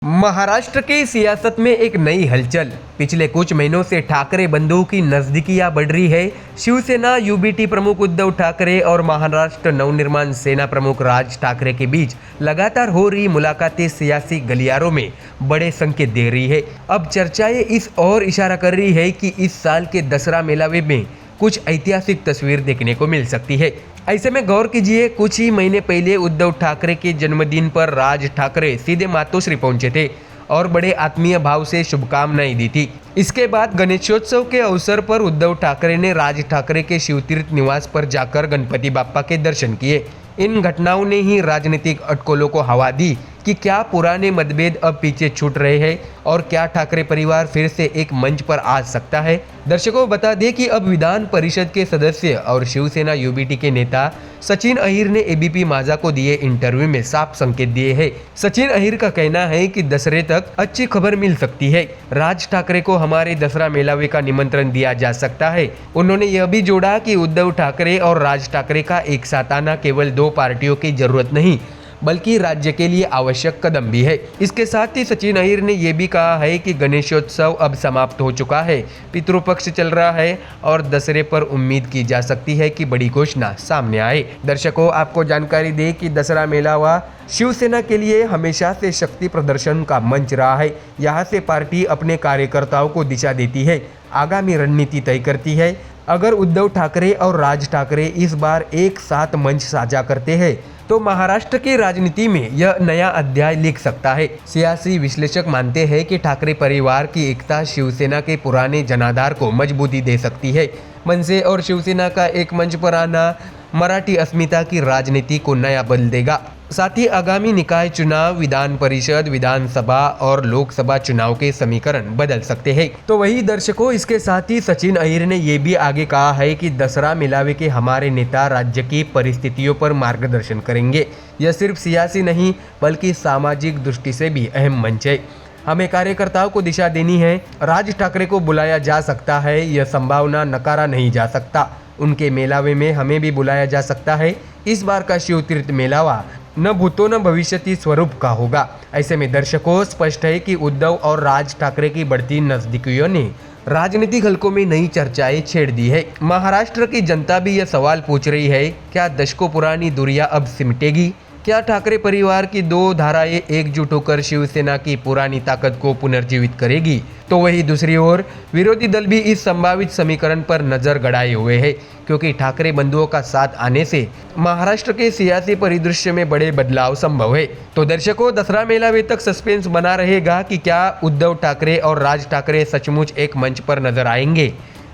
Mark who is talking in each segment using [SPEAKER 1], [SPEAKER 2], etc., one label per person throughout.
[SPEAKER 1] महाराष्ट्र की सियासत में एक नई हलचल। पिछले कुछ महीनों से ठाकरे बंधुओं की नजदीकियां बढ़ रही है। शिवसेना यूबीटी प्रमुख उद्धव ठाकरे और महाराष्ट्र नवनिर्माण सेना प्रमुख राज ठाकरे के बीच लगातार हो रही मुलाकातें सियासी गलियारों में बड़े संकेत दे रही है। अब चर्चाएं इस ओर इशारा कर रही है कि इस साल के दसरा मेलावे में कुछ ऐतिहासिक तस्वीर देखने को मिल सकती है। ऐसे में गौर कीजिए, कुछ ही महीने पहले उद्धव ठाकरे के जन्मदिन पर राज ठाकरे सीधे मातोश्री पहुंचे थे और बड़े आत्मीय भाव से शुभकामनाएं दी थी। इसके बाद गणेशोत्सव के अवसर पर उद्धव ठाकरे ने राज ठाकरे के शिवतीर्थ निवास पर जाकर गणपति बाप्पा के दर्शन किए। इन घटनाओं ने ही राजनीतिक अटकलों को हवा दी कि क्या पुराने मतभेद अब पीछे छूट रहे हैं और क्या ठाकरे परिवार फिर से एक मंच पर आ सकता है। दर्शकों, बता दें कि अब विधान परिषद के सदस्य और शिवसेना यूबीटी के नेता सचिन अहिर ने एबीपी माझा को दिए इंटरव्यू में साफ संकेत दिए हैं। सचिन अहिर का कहना है कि दशहरे तक अच्छी खबर मिल सकती है। राज ठाकरे को हमारे दसरा मेलावे का निमंत्रण दिया जा सकता है। उन्होंने यह भी जोड़ा कि उद्धव ठाकरे और राज ठाकरे का एक साथ आना केवल दो पार्टियों की जरूरत नहीं बल्कि राज्य के लिए आवश्यक कदम भी है। इसके साथ ही सचिन अहिर ने यह भी कहा है कि गणेशोत्सव अब समाप्त हो चुका है, पितृपक्ष चल रहा है और दशहरे पर उम्मीद की जा सकती है कि बड़ी घोषणा सामने आए। दर्शकों, आपको जानकारी दे कि दसरा मेलावा शिवसेना के लिए हमेशा से शक्ति प्रदर्शन का मंच रहा है। यहाँ से पार्टी अपने कार्यकर्ताओं को दिशा देती है, आगामी रणनीति तय करती है। अगर उद्धव ठाकरे और राज ठाकरे इस बार एक साथ मंच साझा करते हैं तो महाराष्ट्र की राजनीति में यह नया अध्याय लिख सकता है। सियासी विश्लेषक मानते हैं कि ठाकरे परिवार की एकता शिवसेना के पुराने जनाधार को मजबूती दे सकती है। मनसे और शिवसेना का एक मंच पर आना मराठी अस्मिता की राजनीति को नया बल देगा। साथ ही आगामी निकाय चुनाव, विधान परिषद, विधानसभा और लोकसभा चुनाव के समीकरण बदल सकते हैं। तो वही दर्शकों, इसके साथ ही सचिन अहिर ने यह भी आगे कहा है कि दसरा मेलावे के हमारे नेता राज्य की परिस्थितियों पर मार्गदर्शन करेंगे। यह सिर्फ सियासी नहीं बल्कि सामाजिक दृष्टि से भी अहम मंच है। हमें कार्यकर्ताओं को दिशा देनी है। राज ठाकरे को बुलाया जा सकता है, यह संभावना नकारा नहीं जा सकता। उनके मेलावे में हमें भी बुलाया जा सकता है। इस बार का शिवतीर्थ मेलावा न भूतो न भविष्यति स्वरूप का होगा। ऐसे में दर्शकों, स्पष्ट है कि उद्धव और राज ठाकरे की बढ़ती नजदीकियों ने राजनीतिक हलकों में नई चर्चाएं छेड़ दी है। महाराष्ट्र की जनता भी यह सवाल पूछ रही है, क्या दशकों पुरानी दूरियां अब सिमटेगी? क्या ठाकरे परिवार की दो धाराएं एकजुट होकर शिवसेना की पुरानी ताकत को पुनर्जीवित करेगी? तो वही दूसरी ओर विरोधी दल भी इस संभावित समीकरण पर नजर गड़ाए हुए हैं, क्योंकि ठाकरे बंधुओं का साथ आने से महाराष्ट्र के सियासी परिदृश्य में बड़े बदलाव संभव है। तो दर्शकों, दसरा मेलावे तक सस्पेंस बना रहेगा कि क्या उद्धव ठाकरे और राज ठाकरे सचमुच एक मंच पर नजर आएंगे।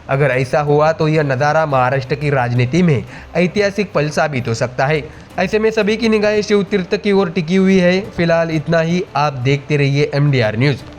[SPEAKER 1] अगर ऐसा हुआ तो यह नज़ारा महाराष्ट्र की राजनीति में ऐतिहासिक पल साबित हो सकता है। ऐसे में सभी की निगाहें शिवतीर्थ की ओर टिकी हुई है। फिलहाल इतना ही। आप देखते रहिए MDR न्यूज़।